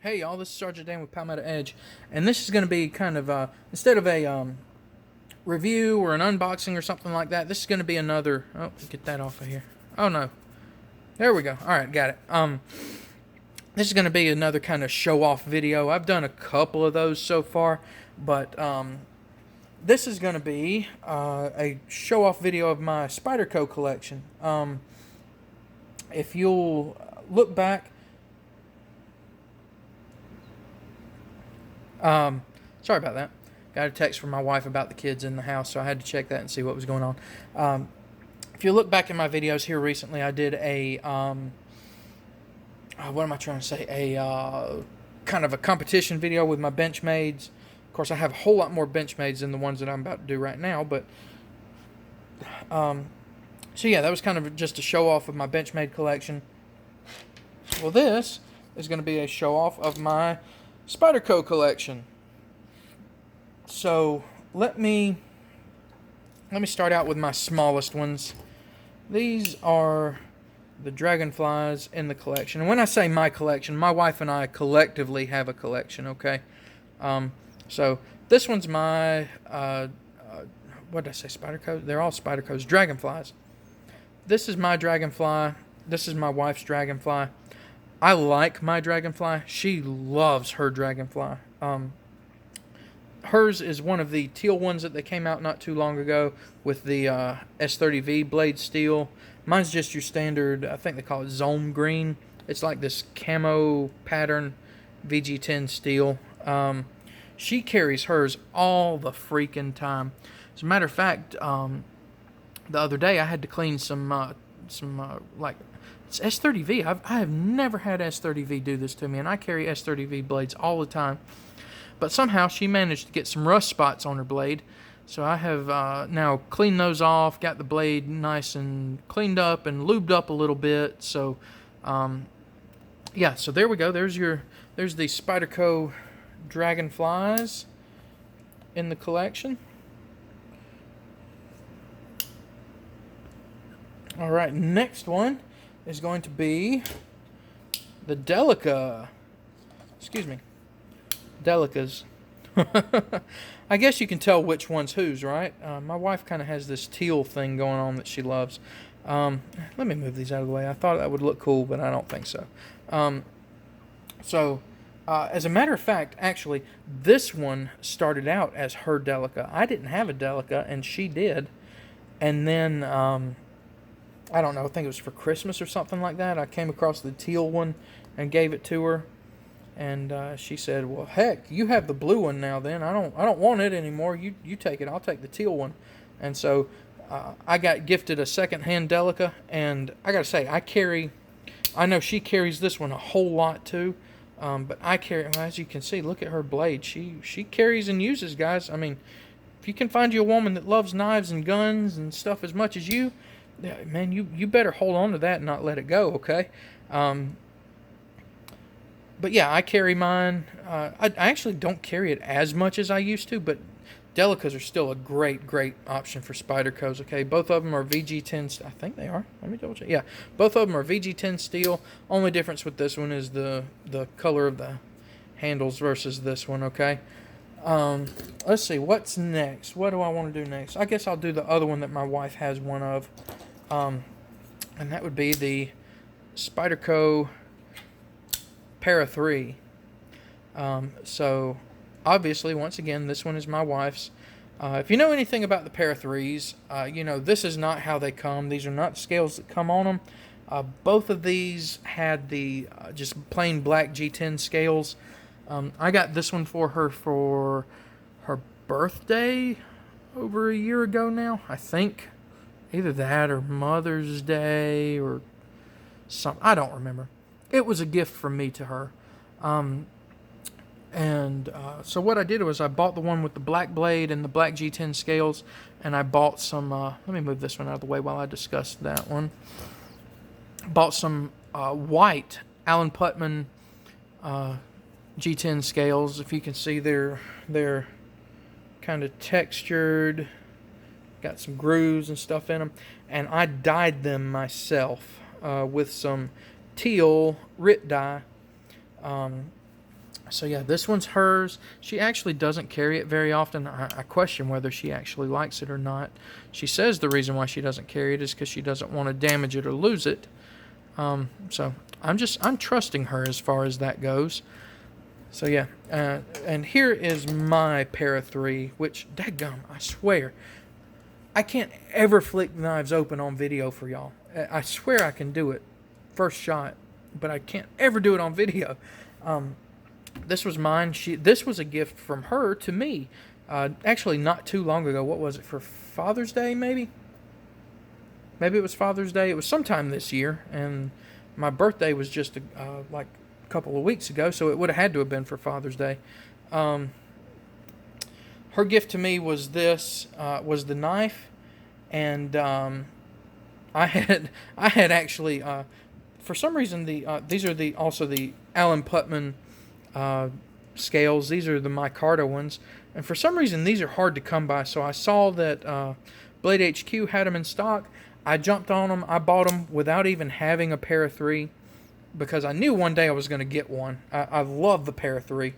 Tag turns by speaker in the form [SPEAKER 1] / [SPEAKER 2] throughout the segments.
[SPEAKER 1] Hey y'all, this is Sergeant Dan with Palmetto Edge, and this is going to be kind of, instead of a review or an unboxing or something like that, this is going to be another, get that off of here. Oh no, there we go, alright, got it. This is going to be another kind of show-off video. I've done a couple of those so far, but this is going to be a show-off video of my Spyderco collection. If you'll look back, sorry about that. Got a text from my wife about the kids in the house, so I had to check that and see what was going on. If you look back in my videos here recently, I did a, what am I trying to say? A kind of a competition video with my Benchmades. Of course, I have a whole lot more Benchmades than the ones that I'm about to do right now, but, so yeah, that was kind of just a show off of my Benchmade collection. Well, this is going to be a show off of my Spyderco collection. So let me start out with my smallest ones. These are the dragonflies in the collection. And when I say my collection, my wife and I collectively have a collection, okay? So this one's my, what did I say, Spyderco? They're all Spyderco's, dragonflies. This is my dragonfly. This is my wife's dragonfly. I like my dragonfly. She loves her dragonfly. Hers is one of the teal ones that they came out not too long ago with the S30V blade steel. Mine's just your standard, I think they call it Zome green. It's like this camo pattern VG10 steel. She carries hers all the freaking time. As a matter of fact, the other day I had to clean some like, it's S30V. I have never had S30V do this to me, and I carry S30V blades all the time. But somehow she managed to get some rust spots on her blade. So I have now cleaned those off, got the blade nice and cleaned up and lubed up a little bit. So, yeah, so there we go. There's the Spyderco dragonflies in the collection. All right, next one is going to be the Delica. Excuse me. Delicas. I guess you can tell which one's whose, right? My wife kind of has this teal thing going on that she loves. Let me move these out of the way. I thought that would look cool, but I don't think so. As a matter of fact, actually, this one started out as her Delica. I didn't have a Delica, and she did. And then, I don't know, I think it was for Christmas or something like that. I came across the teal one and gave it to her. And she said, "Well, heck, you have the blue one now. Then I don't want it anymore. You take it. I'll take the teal one." And so I got gifted a second-hand Delica, and I gotta say, I know she carries this one a whole lot too, but I carry, as you can see, look at her blade. She carries and uses, guys. I mean, if you can find you a woman that loves knives and guns and stuff as much as you, man, you better hold on to that and not let it go, okay? But yeah, I carry mine. I actually don't carry it as much as I used to, but Delicas are still a great option for Spydercos, okay? Both of them are VG10, I think they are. Let me double check. Yeah, both of them are VG10 steel. Only difference with this one is the color of the handles versus this one, okay? Let's see, what's next? What do I want to do next? I guess I'll do the other one that my wife has one of, and that would be the Spyderco Para 3. So obviously, once again, this one is my wife's. If you know anything about the Para 3s, you know this is not how they come. These are not scales that come on them. Both of these had the just plain black G10 scales. I got this one for her birthday over a year ago now, I think. Either that or Mother's Day or something. I don't remember. It was a gift from me to her. So what I did was I bought the one with the black blade and the black G10 scales, and I bought some, let me move this one out of the way while I discuss that one. Bought some white Allen Putman G10 scales. If you can see, they're kind of textured, got some grooves and stuff in them, and I dyed them myself with some teal RIT dye. So yeah, this one's hers. She actually doesn't carry it very often. I question whether she actually likes it or not. She says the reason why she doesn't carry it is because she doesn't want to damage it or lose it. So I'm trusting her as far as that goes. So yeah, and here is my para 3, which, dadgum, I swear, I can't ever flick knives open on video for y'all. I swear I can do it first shot, but I can't ever do it on video. This was mine. This was a gift from her to me. Actually, not too long ago. What was it, for Father's Day, maybe? Maybe it was Father's Day. It was sometime this year, and my birthday was just like a couple of weeks ago, so it would have had to have been for Father's Day. Her gift to me was this, was the knife, and I had actually, for some reason, these are also the Alan Putman scales. These are the micarta ones, and for some reason these are hard to come by. So I saw that Blade HQ had them in stock. I jumped on them. I bought them without even having a para 3 because I knew one day I was going to get one. I love the para 3.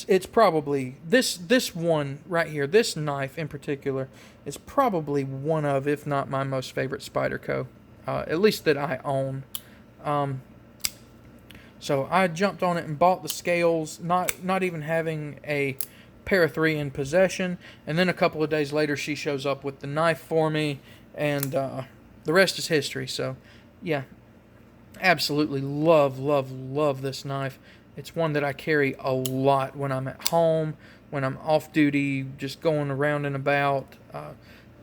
[SPEAKER 1] It's probably this one right here. This knife in particular is probably one of, if not my most favorite Spyderco, at least that I own. So I jumped on it and bought the scales, not even having a para 3 in possession. And then a couple of days later, she shows up with the knife for me, and the rest is history. So, yeah, absolutely love this knife. It's one that I carry a lot when I'm at home, when I'm off duty, just going around and about.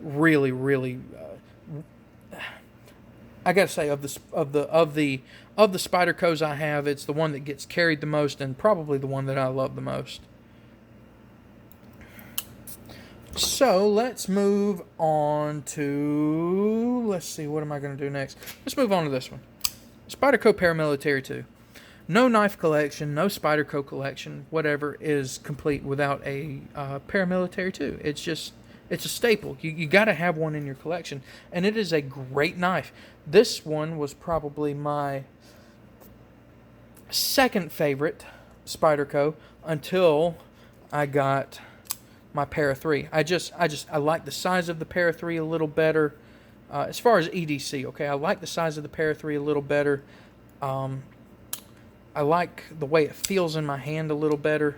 [SPEAKER 1] Really, I gotta say, of the Spydercos I have, it's the one that gets carried the most, and probably the one that I love the most. So let's move on to, let's see, what am I going to do next? Let's move on to this one. Spyderco Paramilitary 2. No knife collection, no Spyderco collection, whatever, is complete without a Paramilitary 2. It's a staple. You got to have one in your collection, and it is a great knife. This one was probably my second favorite Spyderco until I got my para 3. I like the size of the para 3 a little better. As far as EDC, okay, I like the size of the para 3 a little better. I like the way it feels in my hand a little better.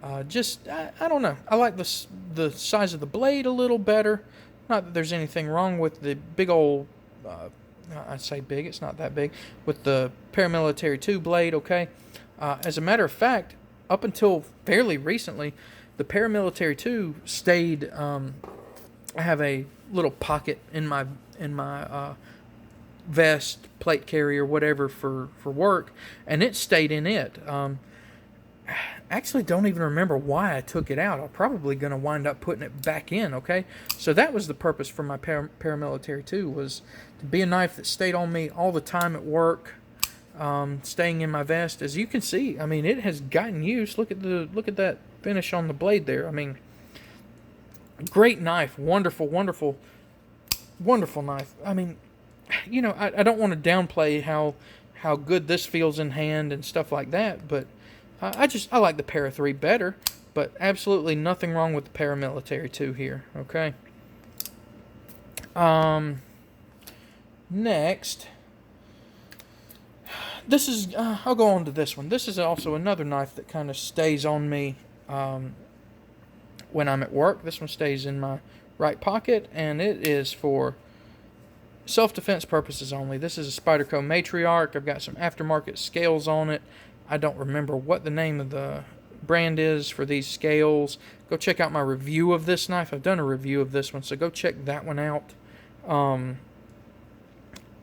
[SPEAKER 1] I don't know. I like the size of the blade a little better. Not that there's anything wrong with the big old, I say big, it's not that big, with the Paramilitary 2 blade, okay? As a matter of fact, up until fairly recently, the Paramilitary 2 stayed, I have a little pocket in my vest, plate carrier, whatever, for work, and it stayed in it. Actually don't even remember why I took it out. I'm probably going to wind up putting it back in, okay? So that was the purpose for my Paramilitary 2, was to be a knife that stayed on me all the time at work, staying in my vest. As you can see, I mean, it has gotten used. Look at that finish on the blade there. I mean, great knife. Wonderful knife. I mean, you know, I don't want to downplay how good this feels in hand and stuff like that, but I like the Para 3 better, but absolutely nothing wrong with the Paramilitary 2 here, okay? Next, this is, I'll go on to this one. This is also another knife that kind of stays on me when I'm at work. This one stays in my right pocket, and it is for self-defense purposes only. This is a Spyderco Matriarch. I've got some aftermarket scales on it. I don't remember what the name of the brand is for these scales. Go check out my review of this knife. I've done a review of this one, so go check that one out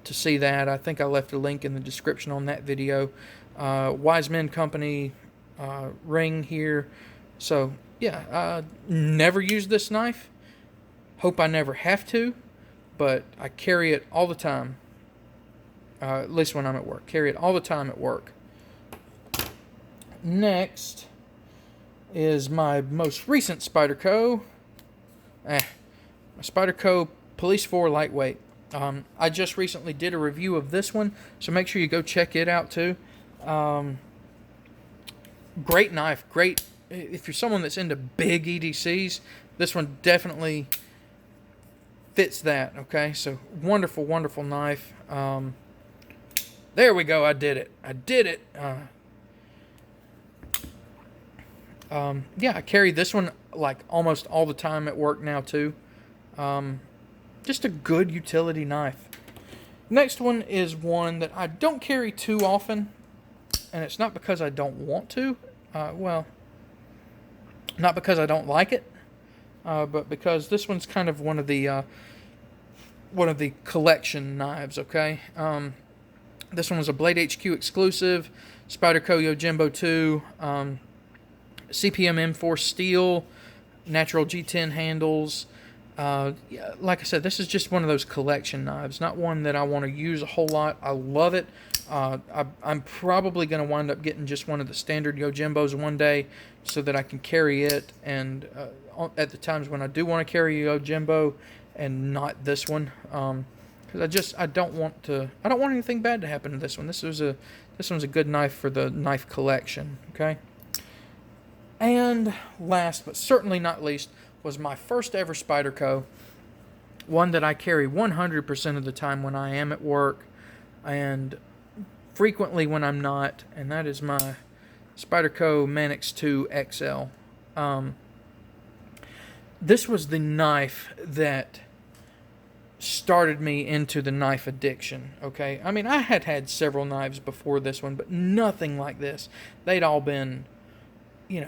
[SPEAKER 1] to see that. I think I left a link in the description on that video. Wise Men Company ring here. So, yeah, never used this knife. Hope I never have to, but I carry it all the time. At least when I'm at work. Carry it all the time at work. Next is my most recent Spyderco. My Spyderco Police 4 Lightweight. I just recently did a review of this one, so make sure you go check it out too. Great knife. Great. If you're someone that's into big EDCs, this one definitely fits that. Okay, so wonderful, wonderful knife. There we go. I did it. I did it. Yeah, I carry this one like almost all the time at work now too. Just a good utility knife. Next one is one that I don't carry too often, and it's not because I don't want to. Well, not because I don't like it, but because this one's kind of one of the collection knives. Okay, this one was a Blade HQ exclusive, Spyderco Yojimbo 2, CPM M4 steel, natural G10 handles. Yeah, like I said, this is just one of those collection knives, not one that I want to use a whole lot. I love it. I'm probably going to wind up getting just one of the standard Yojimbos one day so that I can carry it, and at the times when I do want to carry a Yojimbo and not this one, because I don't want anything bad to happen to this one. This one's a good knife for the knife collection. Okay. And last but certainly not least was my first ever Spyderco, one that I carry 100% of the time when I am at work and frequently when I'm not, and that is my Spyderco Manix 2 XL. This was the knife that started me into the knife addiction. Okay, I mean, I had several knives before this one, but nothing like this. They'd all been,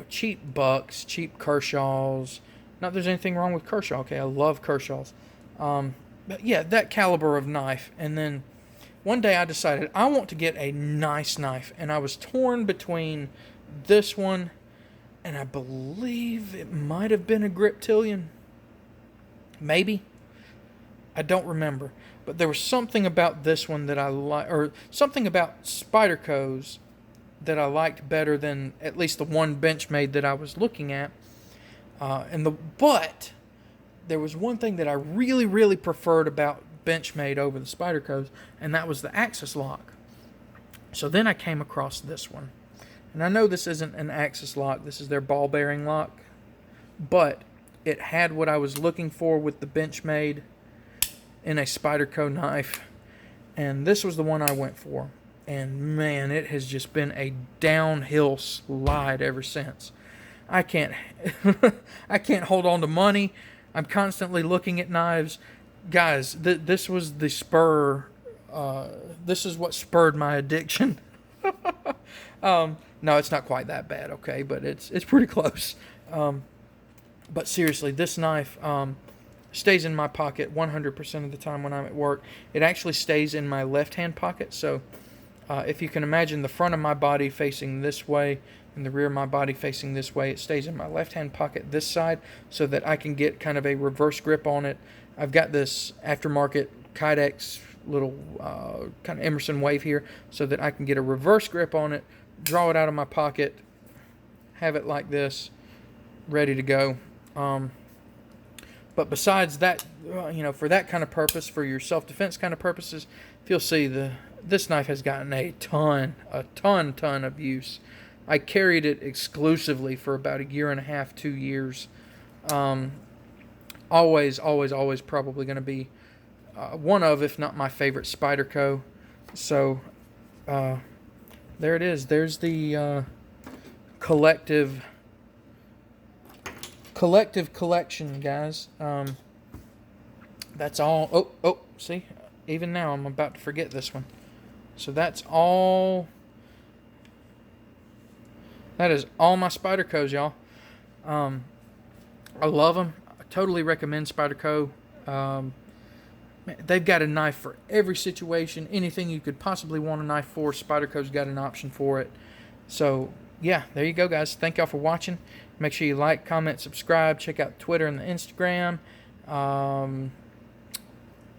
[SPEAKER 1] cheap bucks, cheap Kershaws. Not that there's anything wrong with Kershaw. Okay, I love Kershaws. But yeah, that caliber of knife. And then one day I decided I want to get a nice knife, and I was torn between this one and I believe it might have been a Griptilian. Maybe. I don't remember. But there was something about this one that I like, or something about Spyderco's that I liked better than at least the one Benchmade that I was looking at. But there was one thing that I really, really preferred about Benchmade over the Spyderco's, and that was the axis lock. So then I came across this one. And I know this isn't an axis lock, this is their ball bearing lock, but it had what I was looking for with the Benchmade in a Spyderco knife, and this was the one I went for. And man, it has just been a downhill slide ever since. I can't hold on to money. I'm constantly looking at knives. Guys, this was the spur. This is what spurred my addiction. No, it's not quite that bad, okay, but it's pretty close. But seriously, this knife stays in my pocket 100% of the time when I'm at work. It actually stays in my left-hand pocket, so if you can imagine the front of my body facing this way and the rear of my body facing this way, it stays in my left-hand pocket this side so that I can get kind of a reverse grip on it. I've got this aftermarket Kydex little kind of Emerson wave here so that I can get a reverse grip on it, draw it out of my pocket, have it like this, ready to go. But besides that, for that kind of purpose, for your self-defense kind of purposes, if you'll see, this knife has gotten a ton of use. I carried it exclusively for about 1.5 years, 2 years. Always probably going to be one of, if not my favorite Spyderco. So there it is. There's the collective collection, guys. That's all. Oh, see, even now I'm about to forget this one. So that's all. That is all my Spydercos, y'all. I love them. I totally recommend Spyderco. They've got a knife for every situation. Anything you could possibly want a knife for, Spyderco's got an option for it. So, yeah, there you go, guys. Thank y'all for watching. Make sure you like, comment, subscribe. Check out Twitter and the Instagram.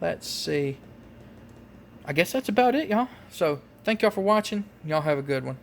[SPEAKER 1] Let's see. I guess that's about it, y'all. So, thank y'all for watching. Y'all have a good one.